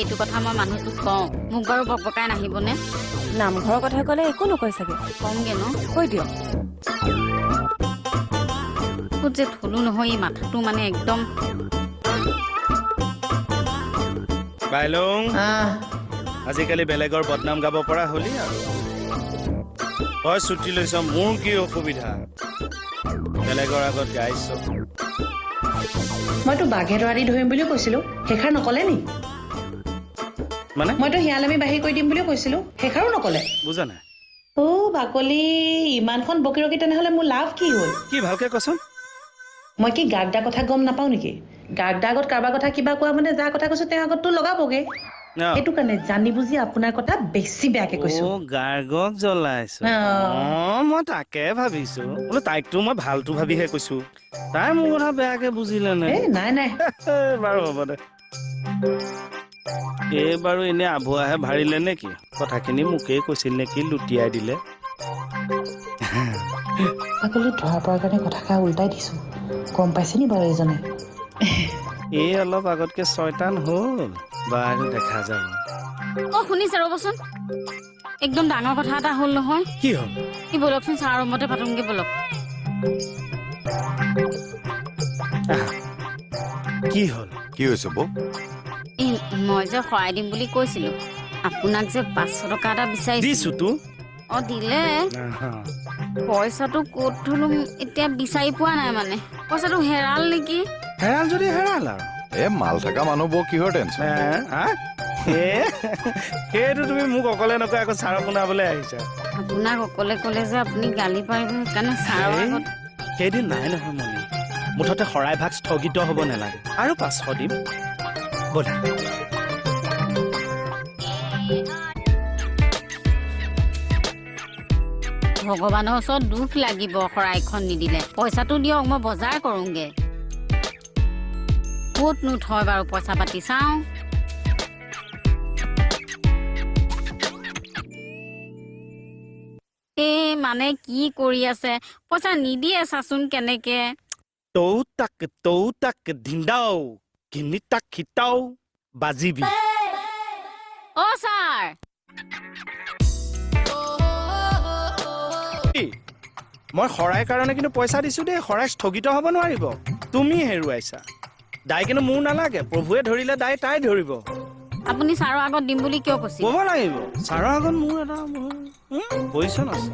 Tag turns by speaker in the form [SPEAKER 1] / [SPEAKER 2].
[SPEAKER 1] এইটো কথা মই মানুহটোক কওঁ মোক বাৰু বকবকাই নাহিবনে
[SPEAKER 2] নামঘৰৰ কথা ক'লে একো নকয় চাগে
[SPEAKER 1] কমগে ন
[SPEAKER 2] কৈ দিয়ক
[SPEAKER 1] ক'ত যে থলো নহয় এই মাথাটো মানে একদম
[SPEAKER 3] বাইলং আজিকালি বেলেগৰ বদনাম গাব পৰা হলি আৰু তই ছুটি লৈছ মোৰ কি অসুবিধা বেলেগৰ আগত গাইছ
[SPEAKER 4] মইতো বাঘে ধৰাদি ধৰিম বুলিও কৈছিলো শেখাৰ নকলে নি
[SPEAKER 3] মানে
[SPEAKER 4] মইতো শিয়ালামি বাহিৰ কৰি দিম বুলিও কৈছিলো শেখাৰো নকলে
[SPEAKER 3] বুজা নাই
[SPEAKER 4] বাকলি ইমানখন বকি ৰকি তেনেহলে মোৰ লাভ কি হ'ল
[SPEAKER 3] কি ভালকে কচোন
[SPEAKER 4] মই কি গাগদা কথা গম নাপাও নেকি গাগদা আগত কাৰোবাৰ কথা কিবা কোৱা মানে যাৰ কথা কৈছো তেওঁৰ আগততো লগাবগে এইটো কাৰণে জানি বুজি আপোনাৰ কথা বেছি বেয়াকে কৈছো
[SPEAKER 3] গাৰ্গক জ্বলাইছো মই তাকে ভাবিছো বোলো তাইকতো মই ভালটো ভাবিহে কৈছো তাই মোৰ কথা বেয়াকে বুজিলে নে
[SPEAKER 4] নাই নাই
[SPEAKER 3] বাৰু হ'ব দে এই বাৰু এনে আভুৱাহে ভাৰিলে নেকি কথাখিনি মোকেই কৈছিল নেকি লুটিয়াই দিলে
[SPEAKER 4] বাকলি ধৰা পৰাৰ কাৰণে কথাষাৰ উল্টাই দিছো গম পাইছে নি বাৰু এইজনে
[SPEAKER 3] এই অলপ আগতকে ছয়তান হ'ল বাৰু দেখা যাব
[SPEAKER 1] শুনিছে ৰ'বচোন একদম ডাঙৰ কথা এটা হ'ল নহয়
[SPEAKER 3] কি হ'ল
[SPEAKER 1] কি বলকচোন ছাৰ ৰুমতে পাতোংগে বলক
[SPEAKER 3] কি হ'ল
[SPEAKER 5] কি হৈছে বৌ
[SPEAKER 1] এই মই যে সহায় দিম বুলি কৈছিলো আপোনাক যে 500 টকা এটা বিচাৰিছো
[SPEAKER 3] দিছো তো
[SPEAKER 1] দিলে পইচাটো ক'ত থলো এতিয়া বিচাৰি পোৱা নাই মানে পইচাটো হেৰাল নেকি
[SPEAKER 3] হেৰাল যদি হেৰাল আৰু
[SPEAKER 5] মাল থকা মানুহ বৌ কিহৰ টেনচন
[SPEAKER 3] সেইটো তুমি মোক অকলে নকয় আকৌ ছাৰক শুনাবলৈ আহিছা
[SPEAKER 1] আপোনাক অকলে ক'লে যে আপুনি গালি পাৰিব সেইকাৰণে ছাৰৰ আগত
[SPEAKER 3] সেইদিন নাই নহয় মনি মুঠতে শৰাই ভাগ স্থগিত হ'ব নালাগে আৰু 500 দিম ব'লা
[SPEAKER 1] ভগৱানৰ ওচৰত দুখ লাগিব শৰাইখন নিদিলে পইচাটো দিয়ক মই বজাৰ কৰোঁগে ক'তনো থয় বাৰু পইচা পাতি চাওঁ মানে কি কৰি আছে পইচা নিদিয়ে চাচোন কেনেকে
[SPEAKER 3] তৌ তাক ধিন্দাও কিনি তাক খিতাও বাজিবি
[SPEAKER 1] ছাৰ
[SPEAKER 3] মই শৰাই কাৰণে কিন্তু পইচা দিছো দেই শৰাই স্থগিত হ'ব নোৱাৰিব তুমি হেৰুৱাইছা দাই কিন্তু মোৰ নালাগে প্ৰভুৱে ধৰিলে দাই তাই ধৰিব
[SPEAKER 1] আপুনি ছাৰৰ আগত দিম বুলি কিয় কৈছে
[SPEAKER 3] ক'ব লাগিব ছাৰৰ আগত মোৰ এটা পজিশ্যন আছে